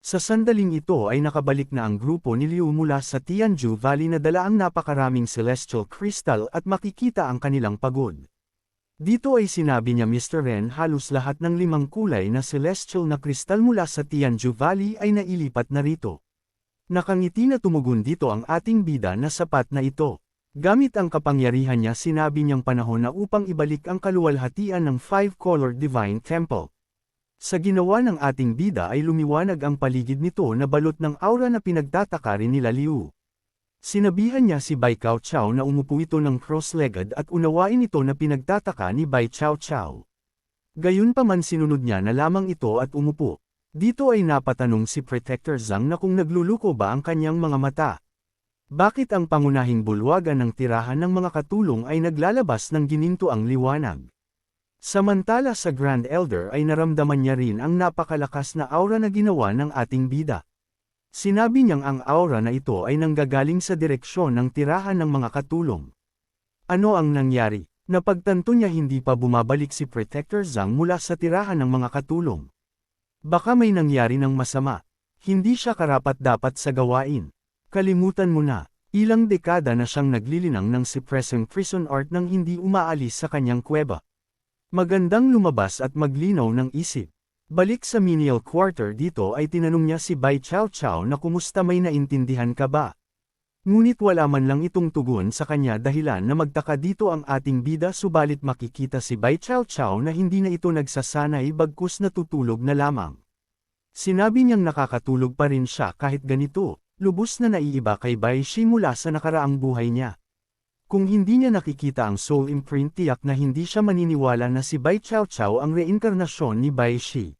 Sa sandaling ito ay nakabalik na ang grupo ni Liu mula sa Tianju Valley na dala ang napakaraming celestial crystal at makikita ang kanilang pagod. Dito ay sinabi niya Mr. Ren halos lahat ng 5 kulay na celestial na kristal mula sa Tianju Valley ay nailipat na rito. Nakangiti na tumugon dito ang ating bida na sapat na ito. Gamit ang kapangyarihan niya sinabi niyang panahon na upang ibalik ang kaluwalhatian ng Five-Color Divine Temple. Sa ginawa ng ating bida ay lumiwanag ang paligid nito na balot ng aura na pinagtataka rin nila Liu. Sinabihan niya si Bai Cao Cao na umupo ito ng cross-legged at unawain ito na pinagtataka ni Bai Cao Cao. Gayunpaman sinunod niya na lamang ito at umupo. Dito ay napatanong si Protector Zhang na kung nagluluko ba ang kanyang mga mata. Bakit ang pangunahing bulwagan ng tirahan ng mga katulong ay naglalabas ng ginintuang liwanag? Samantala sa Grand Elder ay naramdaman niya rin ang napakalakas na aura na ginawa ng ating bida. Sinabi niyang ang aura na ito ay nanggagaling sa direksyon ng tirahan ng mga katulong. Ano ang nangyari? Napagtanto niya hindi pa bumabalik si Protector Zhang mula sa tirahan ng mga katulong. Baka may nangyari ng masama. Hindi siya karapat-dapat sa gawain. Kalimutan mo na, ilang dekada na siyang naglilinang ng suppressing prison art nang hindi umaalis sa kanyang kuweba. Magandang lumabas at maglinaw ng isip. Balik sa menial quarter dito ay tinanong niya si Bai Cao Cao na kumusta may naintindihan ka ba. Ngunit wala man lang itong tugon sa kanya dahilan na magtaka dito ang ating bida subalit makikita si Bai Cao Cao na hindi na ito nagsasanay bagkus natutulog na lamang. Sinabi niyang nakakatulog pa rin siya kahit ganito, lubos na naiiba kay Bai Shi mula sa nakaraang buhay niya. Kung hindi niya nakikita ang soul imprint tiyak na hindi siya maniniwala na si Bai Cao Cao ang reinkarnasyon ni Bai Shi.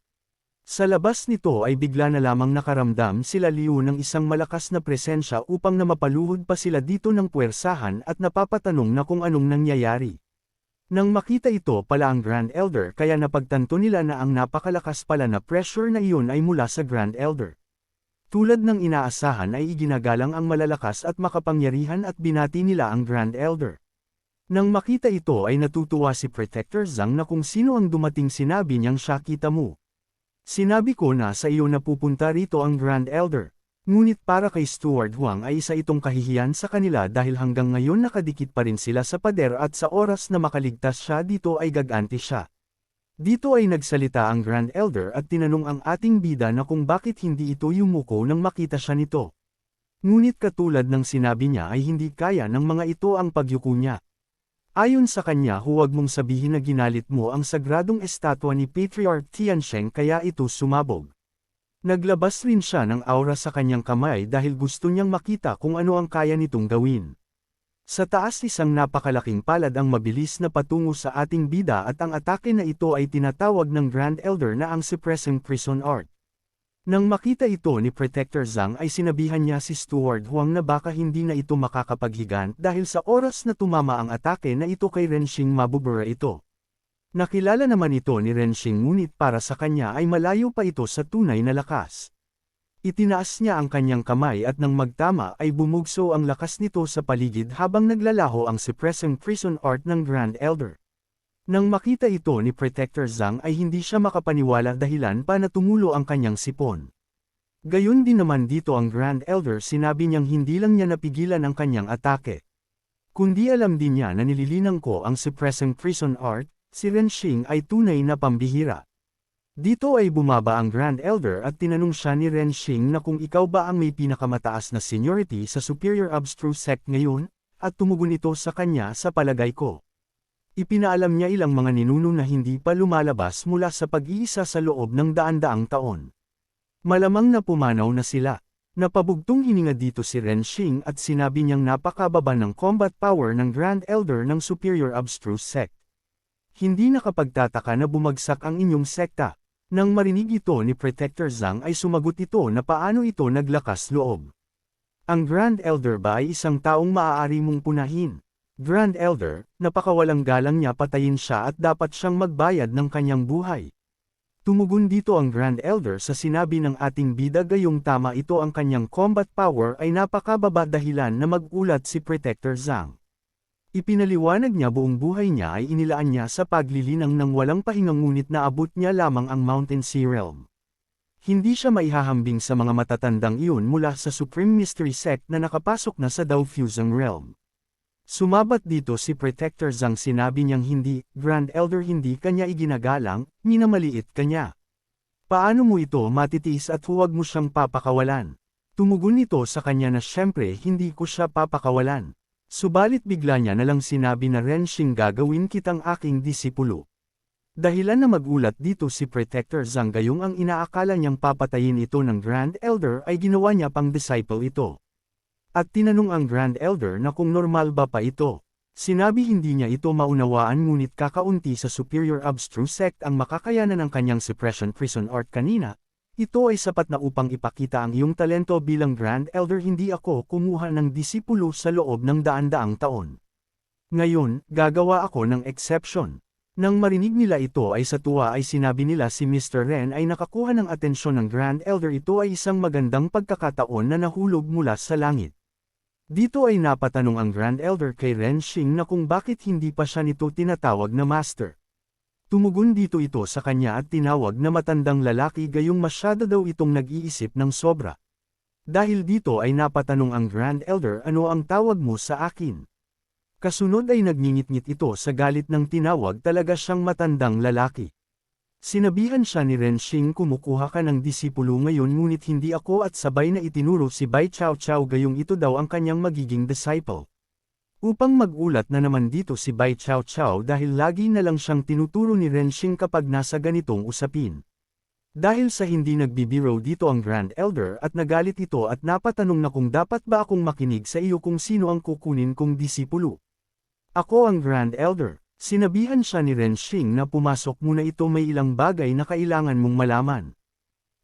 Sa labas nito ay bigla na lamang nakaramdam sila Liu ng isang malakas na presensya upang na mapaluhod pa sila dito ng puwersahan at napapatanong na kung anong nangyayari. Nang makita ito pala ang Grand Elder kaya napagtanto nila na ang napakalakas pala na pressure na iyon ay mula sa Grand Elder. Tulad ng inaasahan ay iginagalang ang malalakas at makapangyarihan at binati nila ang Grand Elder. Nang makita ito ay natutuwa si Protector Zhang na kung sino ang dumating sinabi niyang siya kita mo. Sinabi ko na sa iyo na pupunta rito ang Grand Elder. Ngunit para kay Steward Huang ay isa itong kahihiyan sa kanila dahil hanggang ngayon nakadikit pa rin sila sa pader at sa oras na makaligtas siya dito ay gaganti siya. Dito ay nagsalita ang Grand Elder at tinanong ang ating bida na kung bakit hindi ito yumuko nang makita siya nito. Ngunit katulad ng sinabi niya ay hindi kaya ng mga ito ang pagyuko niya. Ayon sa kanya huwag mong sabihin na ginalit mo ang sagradong estatwa ni Patriarch Tiansheng kaya ito sumabog. Naglabas rin siya ng aura sa kanyang kamay dahil gusto niyang makita kung ano ang kaya nitong gawin. Sa taas isang napakalaking palad ang mabilis na patungo sa ating bida at ang atake na ito ay tinatawag ng Grand Elder na ang Suppressing Prison Art. Nang makita ito ni Protector Zhang ay sinabihan niya si Steward Huang na baka hindi na ito makakapaghigant dahil sa oras na tumama ang atake na ito kay Renshing mabubura ito. Nakilala naman ito ni Renshing ngunit para sa kanya ay malayo pa ito sa tunay na lakas. Itinaas niya ang kanyang kamay at nang magtama ay bumugso ang lakas nito sa paligid habang naglalaho ang suppressing prison art ng Grand Elder. Nang makita ito ni Protector Zhang ay hindi siya makapaniwala dahilan pa na tumulo ang kanyang sipon. Gayon din naman dito ang Grand Elder sinabi niyang hindi lang niya napigilan ang kanyang atake. Kundi alam din niya na nililinang ko ang suppressing prison art, si Renshing ay tunay na pambihira. Dito ay bumaba ang Grand Elder at tinanong siya ni Renshing na kung ikaw ba ang may pinakamataas na seniority sa Superior Abstruse Sect ngayon, at tumugon ito sa kanya sa palagay ko. Ipinaalam niya ilang mga ninuno na hindi pa lumalabas mula sa pag-iisa sa loob ng daan-daang taon. Malamang na pumanaw na sila. Napabugtong hininga dito si Renshing at sinabi niyang napakababa ng combat power ng Grand Elder ng Superior Abstruse Sect. Hindi nakapagtataka na bumagsak ang inyong sekta. Nang marinig ito ni Protector Zhang ay sumagot ito na paano ito naglakas loob. Ang Grand Elder ba ay isang taong maaari mong punahin? Grand Elder, napakawalang galang niya patayin siya at dapat siyang magbayad ng kanyang buhay. Tumugon dito ang Grand Elder sa sinabi ng ating bida gayong tama ito ang kanyang combat power ay napakababa dahilan na magulat si Protector Zhang. Ipinaliwanag niya buong buhay niya ay inilaan niya sa paglilinang ng walang pahinga ngunit naabot niya lamang ang Mountain Sea Realm. Hindi siya maihahambing sa mga matatandang iyon mula sa Supreme Mystery Sect na nakapasok na sa Dao Fusang Realm. Sumabat dito si Protector Zhang, sinabi niyang hindi, Grand Elder, hindi kanya iginagalang, minamaliit kanya. Paano mo ito matitiis at huwag mo siyang papakawalan? Tumugon nito sa kanya na syempre hindi ko siya papakawalan. Subalit bigla niya nalang sinabi na Renshing, gagawin kitang aking disipulo. Dahilan na magulat dito si Protector Zhang, gayong ang inaakala niyang papatayin ito ng Grand Elder ay ginawa niya pang disciple ito. At tinanong ang Grand Elder na kung normal ba pa ito. Sinabi hindi niya ito maunawaan, ngunit kakaunti sa Superior Abstruse Sect ang makakayanan ng kanyang Suppression Prison Art kanina. Ito ay sapat na upang ipakita ang iyong talento bilang Grand Elder. Hindi ako kumuha ng disipulo sa loob ng daan-daang taon. Ngayon, gagawa ako ng exception. Nang marinig nila ito ay sa tuwa ay sinabi nila si Mr. Ren ay nakakuha ng atensyon ng Grand Elder. Ito ay isang magandang pagkakataon na nahulog mula sa langit. Dito ay napatanong ang Grand Elder kay Renshing na kung bakit hindi pa siya nito tinatawag na Master. Tumugon dito ito sa kanya at tinawag na matandang lalaki, gayong masyado daw itong nag-iisip ng sobra. Dahil dito ay napatanong ang Grand Elder, ano ang tawag mo sa akin? Kasunod ay nagngingit-ngit ito sa galit ng tinawag talaga siyang matandang lalaki. Sinabihan siya ni Renshing, kumukuha ka ng disipulo ngayon, ngunit hindi ako, at sabay na itinuro si Bai Chao Chao, gayong ito daw ang kanyang magiging disciple. Upang magulat na naman dito si Bai Chao Chao dahil lagi na lang siyang tinuturo ni Renshing kapag nasa ganitong usapin. Dahil sa hindi nagbibiro dito ang Grand Elder at nagalit ito at napatanong na kung dapat ba akong makinig sa iyo kung sino ang kukunin kong disipulo. Ako ang Grand Elder. Sinabihan siya ni Renshing na pumasok muna ito, may ilang bagay na kailangan mong malaman.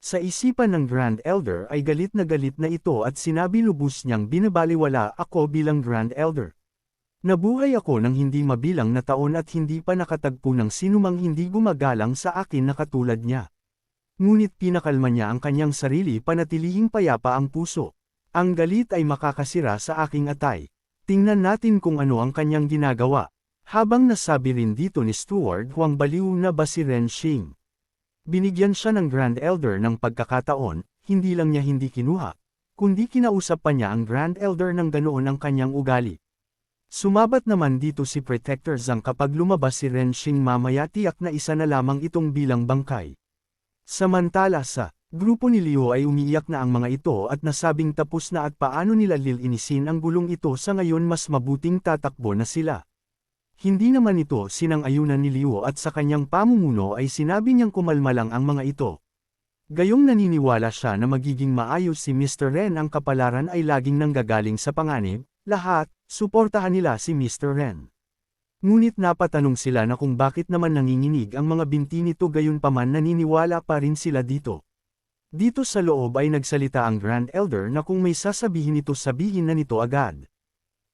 Sa isipan ng Grand Elder ay galit na ito at sinabi lubos niyang binabaliwala ako bilang Grand Elder. Nabuhay ako ng hindi mabilang na taon at hindi pa nakatagpo ng sinumang hindi gumagalang sa akin na katulad niya. Ngunit pinakalma niya ang kanyang sarili, panatilihing payapa ang puso. Ang galit ay makakasira sa aking atay. Tingnan natin kung ano ang kanyang ginagawa. Habang nasabi rin dito ni Steward Huang, baliw na ba si Renshing? Binigyan siya ng Grand Elder ng pagkakataon, hindi lang niya hindi kinuha, kundi kinausap pa niya ang Grand Elder ng ganoon ang kanyang ugali. Sumabat naman dito si Protector Zhang, kapag lumabas si Renshing mamaya tiyak na isa na lamang itong bilang bangkay. Samantala sa grupo ni Liu ay umiiyak na ang mga ito at nasabing tapos na at paano nila lilinisin ang gulong ito, sa ngayon mas mabuting tatakbo na sila. Hindi naman ito sinang-ayunan ni Liu at sa kanyang pamumuno ay sinabi niyang kumalma lang ang mga ito. Gayong naniniwala siya na magiging maayos si Mr. Ren, ang kapalaran ay laging nanggagaling sa panganib, lahat, suportahan nila si Mr. Ren. Ngunit napatanong sila na kung bakit naman nanginginig ang mga binti nito, gayunpaman naniniwala pa rin sila dito. Dito sa loob ay nagsalita ang Grand Elder na kung may sasabihin ito sabihin na nito agad.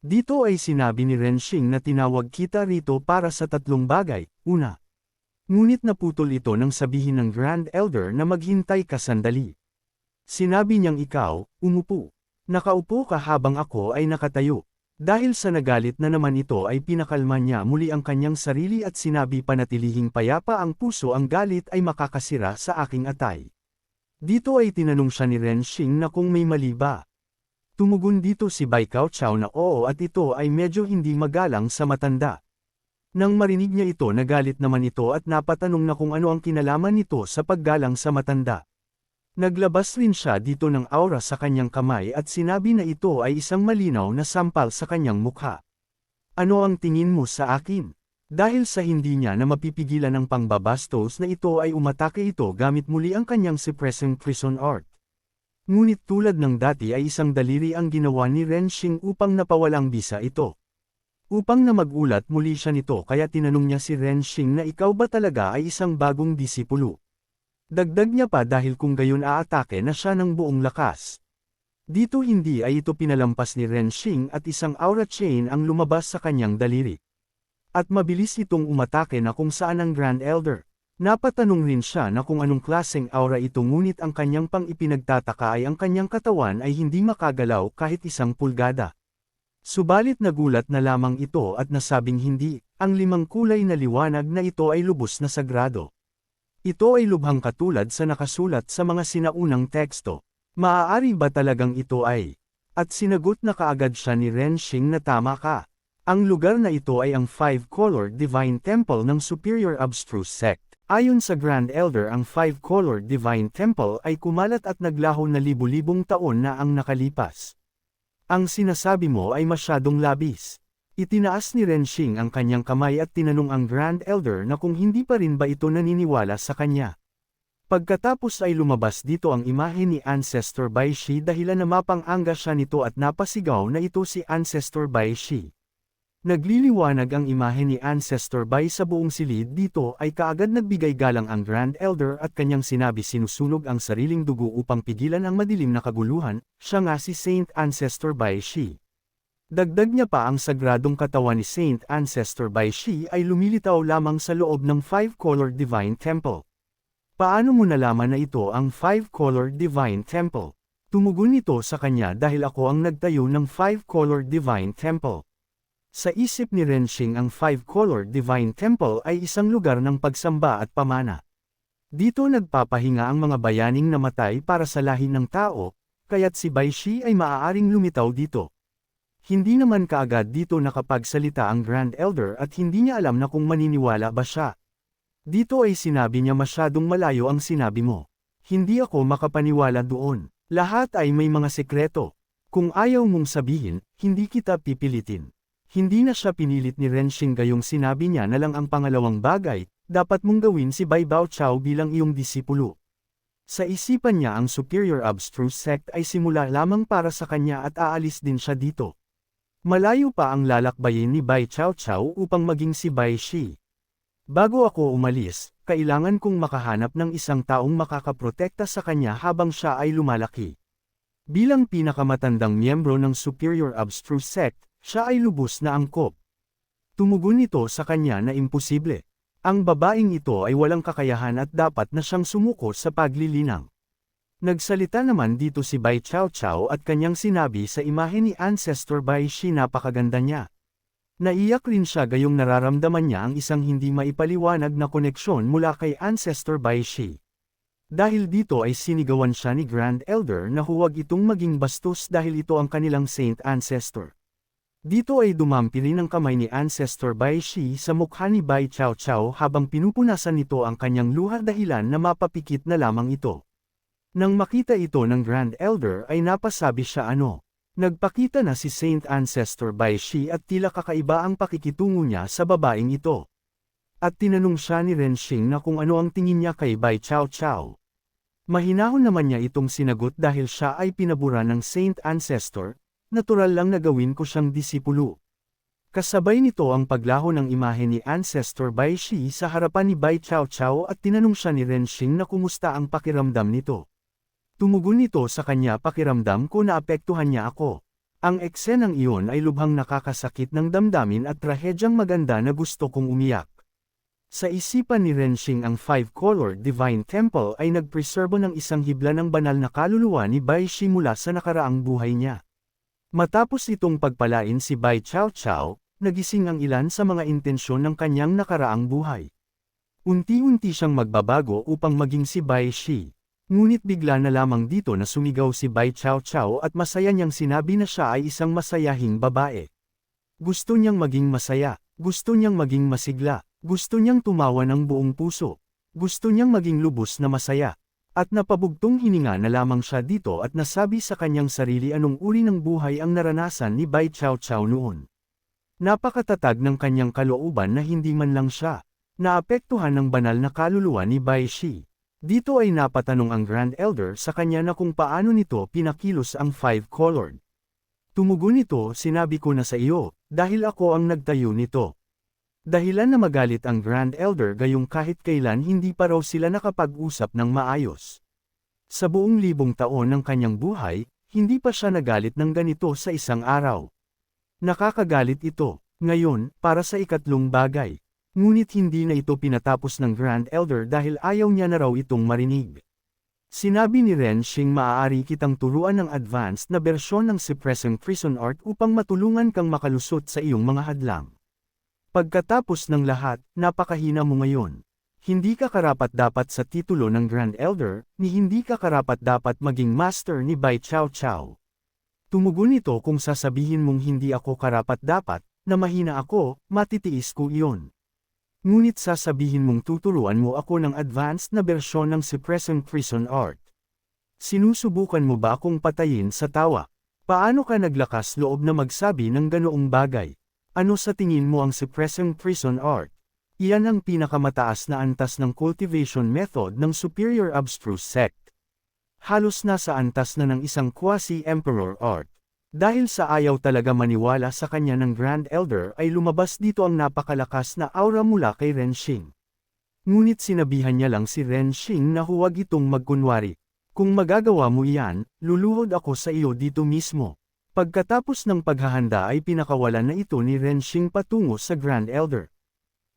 Dito ay sinabi ni Renshing na tinawag kita rito para sa tatlong bagay. Una. Ngunit naputol ito nang sabihin ng Grand Elder na maghintay ka sandali. Sinabi niyang ikaw, umupo. Nakaupo ka habang ako ay nakatayo. Dahil sa nagalit na naman ito ay pinakalma niya muli ang kanyang sarili at sinabi, panatilihing payapa ang puso, ang galit ay makakasira sa aking atay. Dito ay tinanong siya ni Renshing na kung may mali ba. Tumugon dito si Bai Cao Chao na oo, at ito ay medyo hindi magalang sa matanda. Nang marinig niya ito, nagalit naman ito at napatanong na kung ano ang kinalaman nito sa paggalang sa matanda. Naglabas rin siya dito ng aura sa kanyang kamay at sinabi na ito ay isang malinaw na sampal sa kanyang mukha. Ano ang tingin mo sa akin? Dahil sa hindi niya na mapipigilan ng pangbabastos na ito ay umatake ito gamit muli ang kanyang suppressing prison art. Ngunit tulad ng dati ay isang daliri ang ginawa ni Renshing upang napawalang bisa ito. Upang na magulat muli siya nito, kaya tinanong niya si Renshing na ikaw ba talaga ay isang bagong disipulo? Dagdag niya pa, dahil kung gayon aatake na siya ng buong lakas. Dito hindi ay ito pinalampas ni Renshing at isang aura chain ang lumabas sa kanyang daliri. At mabilis itong umatake na kung saan ang Grand Elder. Napatanong rin siya na kung anong klaseng aura ito, ngunit ang kanyang pang-ipinagtataka ay ang kanyang katawan ay hindi makagalaw kahit isang pulgada. Subalit nagulat na lamang ito at nasabing hindi, ang limang kulay na liwanag na ito ay lubos na sagrado. Ito ay lubhang katulad sa nakasulat sa mga sinaunang teksto. Maaari ba talagang ito ay? At sinagot na kaagad siya ni Renshing na tama ka. Ang lugar na ito ay ang Five-Color Divine Temple ng Superior Abstruse Sect. Ayon sa Grand Elder, ang Five-Color Divine Temple ay kumalat at naglaho na libu-libong taon na ang nakalipas. Ang sinasabi mo ay masyadong labis. Itinaas ni Renshing ang kanyang kamay at tinanong ang Grand Elder na kung hindi pa rin ba ito naniniwala sa kanya. Pagkatapos ay lumabas dito ang imahe ni Ancestor Baishi dahilan na mapang-angga siya nito at napasigaw na ito si Ancestor Baishi. Nagliliwanag ang imahe ni Ancestor Bai sa buong silid dito ay kaagad nagbigay galang ang Grand Elder at kanyang sinabi sinusunog ang sariling dugo upang pigilan ang madilim na kaguluhan, siya nga si Saint Ancestor Baishi. Dagdag niya pa ang sagradong katawan ni Saint Ancestor Baishi ay lumilitaw lamang sa loob ng Five-Color Divine Temple. Paano mo nalaman na ito ang Five-Color Divine Temple? Tumugon ito sa kanya dahil ako ang nagtayo ng Five-Color Divine Temple. Sa isip ni Renshing ang Five-Color Divine Temple ay isang lugar ng pagsamba at pamana. Dito nagpapahinga ang mga bayaning namatay para sa lahi ng tao, kaya't si Baishi ay maaaring lumitaw dito. Hindi naman kaagad dito nakapagsalita ang Grand Elder at hindi niya alam na kung maniniwala ba siya. Dito ay sinabi niya masyadong malayo ang sinabi mo. Hindi ako makapaniwala doon. Lahat ay may mga sekreto. Kung ayaw mong sabihin, hindi kita pipilitin. Hindi na siya pinilit ni Renshing gayong sinabi niya na lang ang pangalawang bagay, dapat mong gawin si Bai Baoqiao bilang iyong disipulo. Sa isipan niya ang Superior Abstruse Sect ay simula lamang para sa kanya at aalis din siya dito. Malayo pa ang lalakbayin ni Bai Baoqiao upang maging si Baishi. Bago ako umalis, kailangan kong makahanap ng isang taong makakaprotekta sa kanya habang siya ay lumalaki. Bilang pinakamatandang miyembro ng Superior Abstruse Sect, siya ay lubos na angkop. Tumugon ito sa kanya na imposible. Ang babaeng ito ay walang kakayahan at dapat na siyang sumuko sa paglilinang. Nagsalita naman dito si Bai Baoqiao at kanyang sinabi sa imahe ni Ancestor Baishi napakaganda niya. Naiyak rin siya gayong nararamdaman niya ang isang hindi maipaliwanag na koneksyon mula kay Ancestor Baishi. Dahil dito ay sinigawan siya ni Grand Elder na huwag itong maging bastos dahil ito ang kanilang Saint Ancestor. Dito ay dumampi rin ang kamay ni Ancestor Baishi sa mukha ni Bai Baoqiao habang pinupunasan nito ang kanyang luha dahilan na mapapikit na lamang ito. Nang makita ito ng Grand Elder ay napasabi siya Nagpakita na si Saint Ancestor Baishi at tila kakaiba ang pakikitungo niya sa babaeng ito. At tinanong siya ni Renshing na kung ano ang tingin niya kay Bai Baoqiao. Mahinahon naman niya itong sinagot dahil siya ay pinabura ng Saint Ancestor, natural lang na gawin ko siyang disipulo. Kasabay nito ang paglaho ng imahe ni Ancestor Baishi sa harapan ni Bai Baoqiao at tinanong siya ni Renshing na kumusta ang pakiramdam nito. Tumugon nito sa kanya pakiramdam ko na apektuhan niya ako. Ang eksenang iyon ay lubhang nakakasakit ng damdamin at trahedyang maganda na gusto kong umiyak. Sa isipan ni Renshing ang Five-Color Divine Temple ay nagpreserbo ng isang hibla ng banal na kaluluwa ni Baishi mula sa nakaraang buhay niya. Matapos itong pagpalain si Bai Baoqiao, nagising ang ilan sa mga intensyon ng kanyang nakaraang buhay. Unti-unti siyang magbabago upang maging si Baishi. Ngunit bigla na lamang dito na sumigaw si Bai Baoqiao at masaya niyang sinabi na siya ay isang masayahing babae. Gusto niyang maging masaya, gusto niyang maging masigla, gusto niyang tumawa ng buong puso, gusto niyang maging lubos na masaya. At napabugtong hininga na lamang siya dito at nasabi sa kanyang sarili anong uri ng buhay ang naranasan ni Bai Baoqiao noon. Napakatatag ng kanyang kalooban na hindi man lang siya naapektuhan ng banal na kaluluwa ni Baishi. Dito ay napatanong ang Grand Elder sa kanya na kung paano nito pinakilos ang Five-Colored. Tumugon nito, sinabi ko na sa iyo, dahil ako ang nagtayo nito. Dahilan na magalit ang Grand Elder gayong kahit kailan hindi pa raw sila nakapag-usap ng maayos. Sa buong libong taon ng kanyang buhay, hindi pa siya nagalit ng ganito sa isang araw. Nakakagalit ito, ngayon, para sa ikatlong bagay. Ngunit hindi na ito pinatapos ng Grand Elder dahil ayaw niya na raw itong marinig. Sinabi ni Renshing maaari kitang turuan ng advanced na bersyon ng Suppressing Prison Art upang matulungan kang makalusot sa iyong mga hadlang. Pagkatapos ng lahat, napakahina mo ngayon. Hindi ka karapat-dapat sa titulo ng Grand Elder, ni hindi ka karapat-dapat maging master ni Bai Chao Chao. Tumugon ito kung sasabihin mong hindi ako karapat-dapat, na mahina ako, matitiis ko iyon. Ngunit sasabihin mong tuturuan mo ako ng advanced na bersyon ng Suppressing Prison Art. Sinusubukan mo ba akong patayin sa tawa? Paano ka naglakas loob na magsabi ng ganoong bagay? Ano sa tingin mo ang Suppressing Prison Art? Iyan ang pinakamataas na antas ng cultivation method ng Superior Abstruse Sect. Halos nasa antas na ng isang quasi-emperor art. Dahil sa ayaw talaga maniwala sa kanya ng Grand Elder ay lumabas dito ang napakalakas na aura mula kay Renshing. Ngunit sinabihan niya lang si Renshing na huwag itong magkunwari. Kung magagawa mo iyan, luluhod ako sa iyo dito mismo. Pagkatapos ng paghahanda ay pinakawalan na ito ni Renshing patungo sa Grand Elder.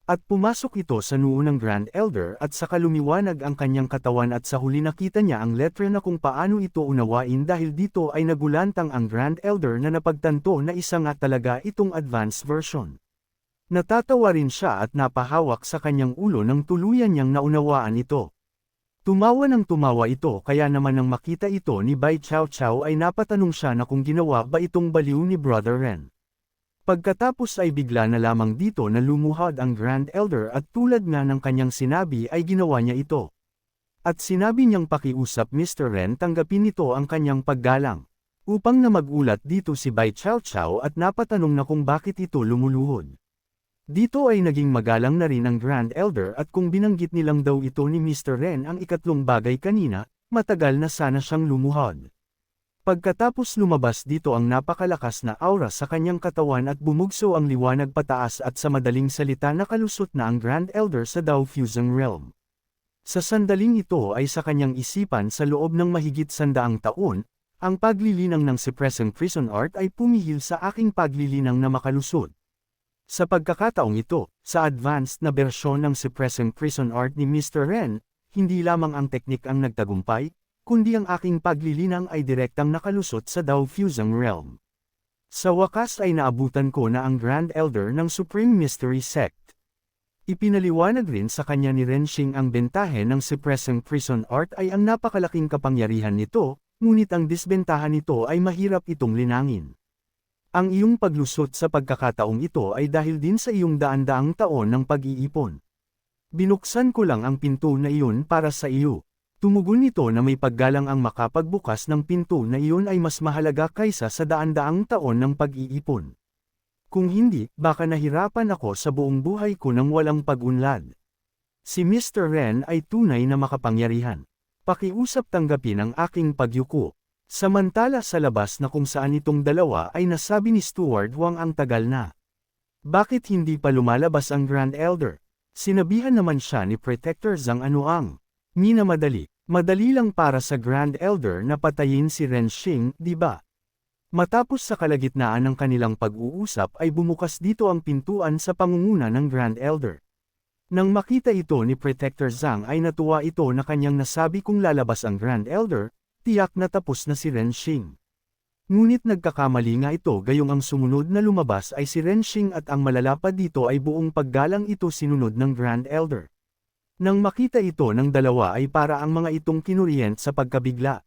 At pumasok ito sa noo ng Grand Elder at saka lumiwanag ang kanyang katawan at sa huli nakita niya ang letra na kung paano ito unawain dahil dito ay nagulantang ang Grand Elder na napagtanto na isa nga talaga itong advanced version. Natatawa rin siya at napahawak sa kanyang ulo nang tuluyan niyang naunawaan ito. Tumawa ng tumawa ito kaya naman nang makita ito ni Bai Chao Chao ay napatanong siya na kung ginawa ba itong baliw ni Brother Ren. Pagkatapos ay bigla na lamang dito na lumuhod ang Grand Elder at tulad nga ng kanyang sinabi ay ginawa niya ito. At sinabi niyang pakiusap Mr. Ren tanggapin nito ang kanyang paggalang. Upang na magulat dito si Bai Chao Chao at napatanong na kung bakit ito lumuluhod. Dito ay naging magalang na rin ang Grand Elder at kung binanggit nilang daw ito ni Mr. Ren ang ikatlong bagay kanina, matagal na sana siyang lumuhod. Pagkatapos lumabas dito ang napakalakas na aura sa kanyang katawan at bumugso ang liwanag pataas at sa madaling salita nakalusot na ang Grand Elder sa Dao Fusing Realm. Sa sandaling ito ay sa kanyang isipan sa loob ng mahigit 100 taon, ang paglilinang ng Suppressing Prison Art ay pumihil sa aking paglilinang na makalusot. Sa pagkakataong ito, sa advanced na bersyon ng Suppressing Prison Art ni Mr. Ren, hindi lamang ang teknik ang nagtagumpay, kundi ang aking paglilinang ay direktang nakalusot sa Dao Fusing Realm. Sa wakas ay naabutan ko na ang Grand Elder ng Supreme Mystery Sect. Ipinaliwanag rin sa kanya ni Renshing ang bentahe ng Suppressing Prison Art ay ang napakalaking kapangyarihan nito, ngunit ang disbentahan nito ay mahirap itong linangin. Ang iyong paglusot sa pagkakataong ito ay dahil din sa iyong daan-daang taon ng pag-iipon. Binuksan ko lang ang pinto na iyon para sa iyo. Tumugon nito na may paggalang ang makapagbukas ng pinto na iyon ay mas mahalaga kaysa sa daan-daang taon ng pag-iipon. Kung hindi, baka nahirapan ako sa buong buhay ko nang walang pag-unlad. Si Mr. Ren ay tunay na makapangyarihan. Pakiusap tanggapin ang aking pagyuko. Samantala sa labas na kung saan itong dalawa ay nasabi ni Steward Huang ang tagal na. Bakit hindi pa lumalabas ang Grand Elder? Sinabihan naman siya ni Protector Zhang Anuang. Madali lang para sa Grand Elder na patayin si Renshing, di ba? Matapos sa kalagitnaan ng kanilang pag-uusap ay bumukas dito ang pintuan sa pangunguna ng Grand Elder. Nang makita ito ni Protector Zhang ay natuwa ito na kanyang nasabi kung lalabas ang Grand Elder, tiyak na tapos na si Renshing. Ngunit nagkakamali nga ito gayong ang sumunod na lumabas ay si Renshing at ang malalapad dito ay buong paggalang ito sinunod ng Grand Elder. Nang makita ito ng dalawa ay para ang mga itong kinuriyent sa pagkabigla.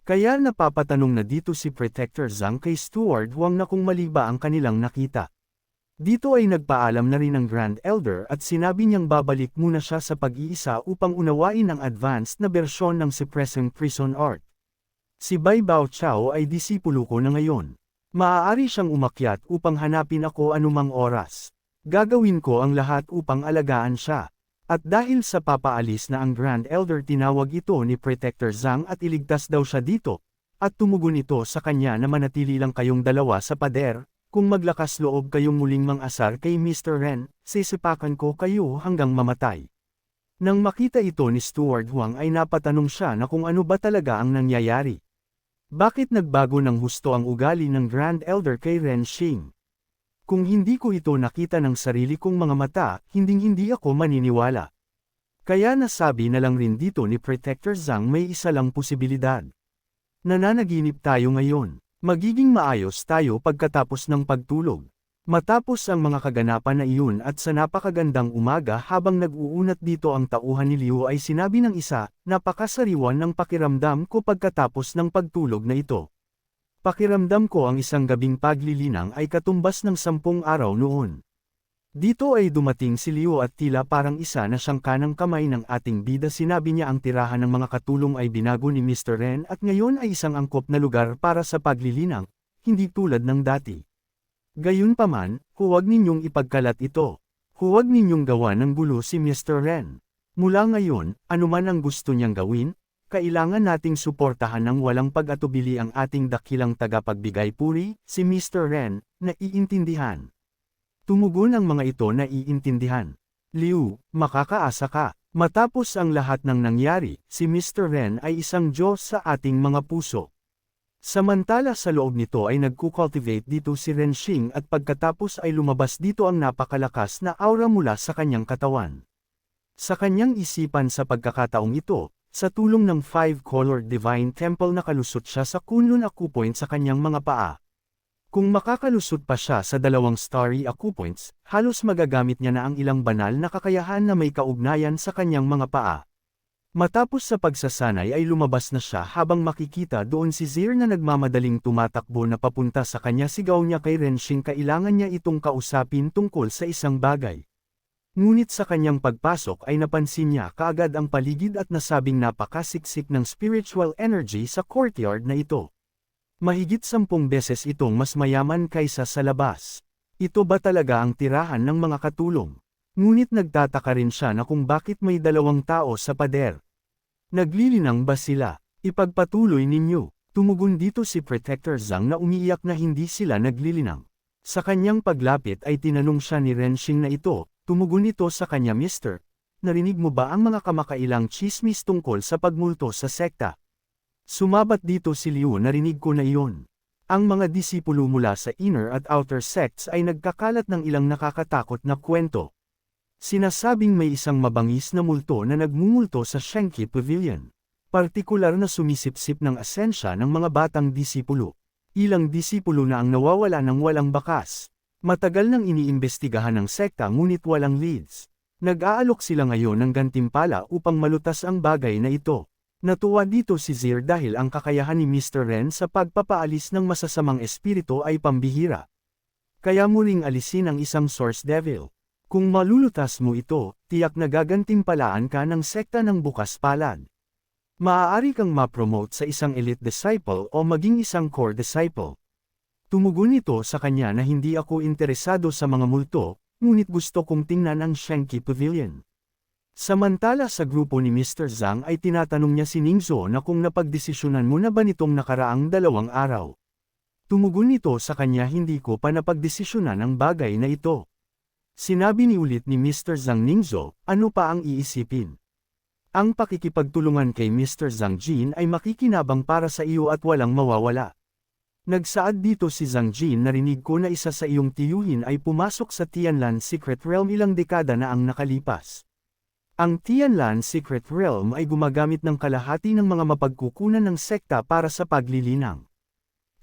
Kaya napapatanong na dito si Protector Zhang kay Steward Huang na kung mali ba ang kanilang nakita. Dito ay nagpaalam na rin ang Grand Elder at sinabi niyang babalik muna siya sa pag-iisa upang unawain ang advanced na bersyon ng Suppressing Prison Art. Si Bai Bao Chao ay disipulo ko na ngayon. Maaari siyang umakyat upang hanapin ako anumang oras. Gagawin ko ang lahat upang alagaan siya. At dahil sa papaalis na ang Grand Elder tinawag ito ni Protector Zhang at iligtas daw siya dito, at tumugon ito sa kanya na manatili lang kayong dalawa sa pader, kung maglakas loob kayong muling mang-asar kay Mr. Ren, sisipakan ko kayo hanggang mamatay. Nang makita ito ni Steward Huang ay napatanong siya na kung ano ba talaga ang nangyayari. Bakit nagbago ng husto ang ugali ng Grand Elder kay Renshing? Kung hindi ko ito nakita ng sarili kong mga mata, hinding-hindi ako maniniwala. Kaya nasabi na lang rin dito ni Protector Zhang may isa lang posibilidad. Nananaginip tayo ngayon. Magiging maayos tayo pagkatapos ng pagtulog. Matapos ang mga kaganapan na iyon at sa napakagandang umaga habang nag-uunat dito ang tauhan ni Liu ay sinabi ng isa, napakasariwan ng pakiramdam ko pagkatapos ng pagtulog na ito. Pakiramdam ko ang isang gabing paglilinang ay katumbas ng 10 araw noon. Dito ay dumating si Liu at tila parang isa na siyang kanang kamay ng ating bida. Sinabi niya ang tirahan ng mga katulong ay binago ni Mr. Ren at ngayon ay isang angkop na lugar para sa paglilinang, hindi tulad ng dati. Gayunpaman, huwag ninyong ipagkalat ito. Huwag ninyong gawa ng gulo si Mr. Ren. Mula ngayon, anuman ang gusto niyang gawin, kailangan nating suportahan ng walang pag-atubili ang ating dakilang tagapagbigay puri, si Mr. Ren, na iintindihan. Tumugon ang mga ito na iintindihan. Liu, makakaasa ka. Matapos ang lahat ng nangyari, si Mr. Ren ay isang Diyos sa ating mga puso. Samantala sa loob nito ay nagkukultivate dito si Renshing at pagkatapos ay lumabas dito ang napakalakas na aura mula sa kanyang katawan. Sa kanyang isipan sa pagkakataong ito, sa tulong ng 5-colored Divine Temple nakalusot siya sa Kunlun Acupoint sa kanyang mga paa. Kung makakalusot pa siya sa 2 Starry Acupoints, halos magagamit niya na ang ilang banal na kakayahan na may kaugnayan sa kanyang mga paa. Matapos sa pagsasanay ay lumabas na siya habang makikita doon si Zir na nagmamadaling tumatakbo na papunta sa kanya. Sigaw niya kay Renshing kailangan niya itong kausapin tungkol sa isang bagay. Ngunit sa kanyang pagpasok ay napansin niya kaagad ang paligid at nasabing napakasiksik ng spiritual energy sa courtyard na ito. Mahigit 10 beses itong mas mayaman kaysa sa labas. Ito ba talaga ang tirahan ng mga katulong? Ngunit nagtataka rin siya na kung bakit may 2 tao sa pader. Naglilinang ba sila? Ipagpatuloy ninyo. Tumugon dito si Protector Zhang na umiiyak na hindi sila naglilinang. Sa kanyang paglapit ay tinanong siya ni Renshing na ito, tumugon ito sa kanya Mr. Narinig mo ba ang mga kamakailang chismis tungkol sa pagmulto sa sekta? Sumabat dito si Liu narinig ko na iyon. Ang mga disipulo mula sa inner at outer sects ay nagkakalat ng ilang nakakatakot na kwento. Sinasabing may isang mabangis na multo na nagmumulto sa Shenki Pavilion. Partikular na sumisipsip ng asensya ng mga batang disipulo. Ilang disipulo na ang nawawala ng walang bakas. Matagal nang iniimbestigahan ng sekta ngunit walang leads. Nag-aalok sila ngayon ng gantimpala upang malutas ang bagay na ito. Natuwa dito si Zir dahil ang kakayahan ni Mr. Ren sa pagpapaalis ng masasamang espiritu ay pambihira. Kaya muling alisin ang isang source devil. Kung malulutas mo ito, tiyak na gagantimpalaan ka ng sekta ng bukas palad. Maaari kang ma-promote sa isang elite disciple o maging isang core disciple. Tumugon ito sa kanya na hindi ako interesado sa mga multo, ngunit gusto kong tingnan ang Shenki Pavilion. Samantala sa grupo ni Mr. Zhang ay tinatanong niya si Ningzo na kung napagdesisyonan mo na ba nitong nakaraang 2 araw. Tumugon ito sa kanya hindi ko pa napagdesisyonan ang bagay na ito. Sinabi ni ulit ni Mr. Zhang Ningzo, ano pa ang iisipin? Ang pakikipagtulungan kay Mr. Zhang Jin ay makikinabang para sa iyo at walang mawawala. Nagsaad dito si Zhang Jin narinig ko na isa sa iyong tiyuhin ay pumasok sa Tianlan Secret Realm ilang dekada na ang nakalipas. Ang Tianlan Secret Realm ay gumagamit ng kalahati ng mga mapagkukunan ng sekta para sa paglilinang.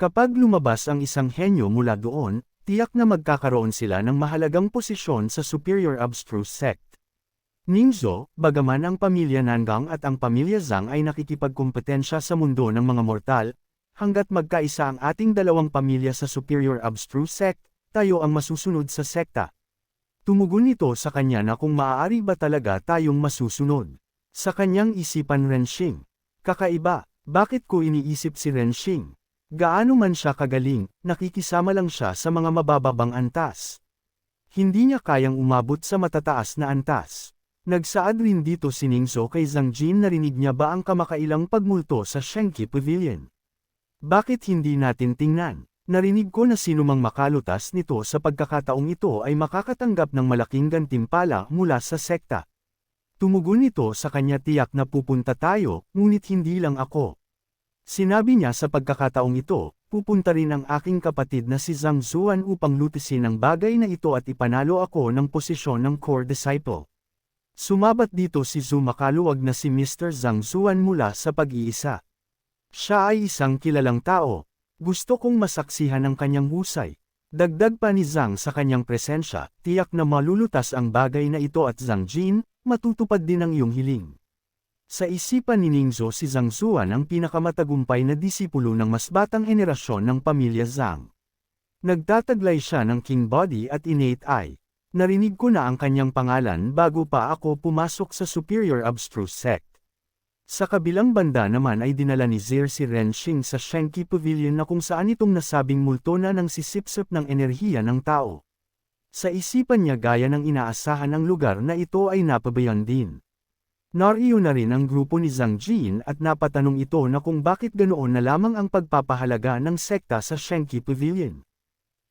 Kapag lumabas ang isang henyo mula doon, tiyak na magkakaroon sila ng mahalagang posisyon sa Superior Abstruse Sect. Ningzo, bagaman ang pamilya Nangang at ang pamilya Zhang ay nakikipagkompetensya sa mundo ng mga mortal, hanggat magkaisa ang ating 2 pamilya sa Superior Abstruse Sect, tayo ang masusunod sa sekta. Tumugon ito sa kanya na kung maaari ba talaga tayong masusunod. Sa kanyang isipan Renshing. Kakaiba, bakit ko iniisip si Renshing? Gaano man siya kagaling, nakikisama lang siya sa mga mabababang antas. Hindi niya kayang umabot sa matataas na antas. Nagsaad rin dito si Ningzo kay Zhang Jin narinig niya ba ang kamakailang pagmulto sa Shenki Pavilion. Bakit hindi natin tingnan? Narinig ko na sinumang makalutas nito sa pagkakataong ito ay makakatanggap ng malaking gantimpala mula sa sekta. Tumugon ito sa kanya tiyak na pupunta tayo, ngunit hindi lang ako. Sinabi niya sa pagkakataong ito, pupunta rin ang aking kapatid na si Zhang Zuan upang lutisin ang bagay na ito at ipanalo ako ng posisyon ng core disciple. Sumabat dito si Zhu makaluwag na si Mr. Zhang Zuan mula sa pag-iisa. Siya ay isang kilalang tao. Gusto kong masaksihan ang kanyang husay. Dagdag pa ni Zhang sa kanyang presensya, tiyak na malulutas ang bagay na ito at Zhang Jin, matutupad din ang iyong hiling. Sa isipan ni Ningzhou si Zhang Zuan ang pinakamatagumpay na disipulo ng mas batang henerasyon ng pamilya Zhang. Nagtataglay siya ng King Body at Innate Eye. Narinig ko na ang kanyang pangalan bago pa ako pumasok sa Superior Abstruse Sect. Sa kabilang banda naman ay dinala ni Zir si Renxing sa Shenki Pavilion na kung saan itong nasabing multo na ng sisipsip ng enerhiya ng tao. Sa isipan niya gaya ng inaasahan ang lugar na ito ay napabayan din. Nariyo na rin ang grupo ni Zhang Jin at napatanong ito na kung bakit ganoon na lamang ang pagpapahalaga ng sekta sa Shenki Pavilion.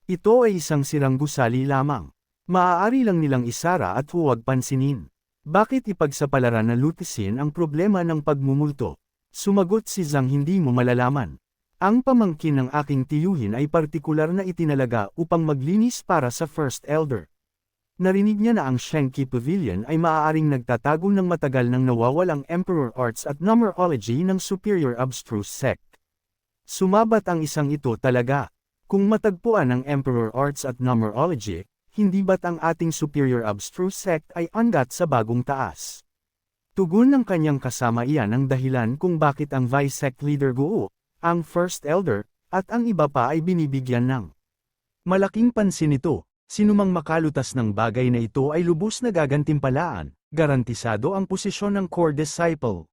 Ito ay isang sirang gusali lamang. Maaari lang nilang isara at huwag pansinin. Bakit ipagsapalaran na lutisin ang problema ng pagmumulto? Sumagot si Zhang, hindi mo malalaman. Ang pamangkin ng aking tiyuhin ay partikular na itinalaga upang maglinis para sa First Elder. Narinig niya na ang Shenki Pavilion ay maaaring nagtatago ng matagal nang nawawalang Emperor Arts at Numerology ng Superior Abstruse Sect. Sumabat ang isang ito talaga. Kung matagpuan ang Emperor Arts at Numerology, hindi ba't ang ating Superior Abstruse Sect ay angat sa bagong taas? Tugon ng kanyang kasama, iyan ang dahilan kung bakit ang Vice Sect Leader Guo, ang First Elder, at ang iba pa ay binibigyan ng malaking pansin ito. Sinumang makalutas ng bagay na ito ay lubos na gagantimpalaan, garantisado ang posisyon ng core disciple.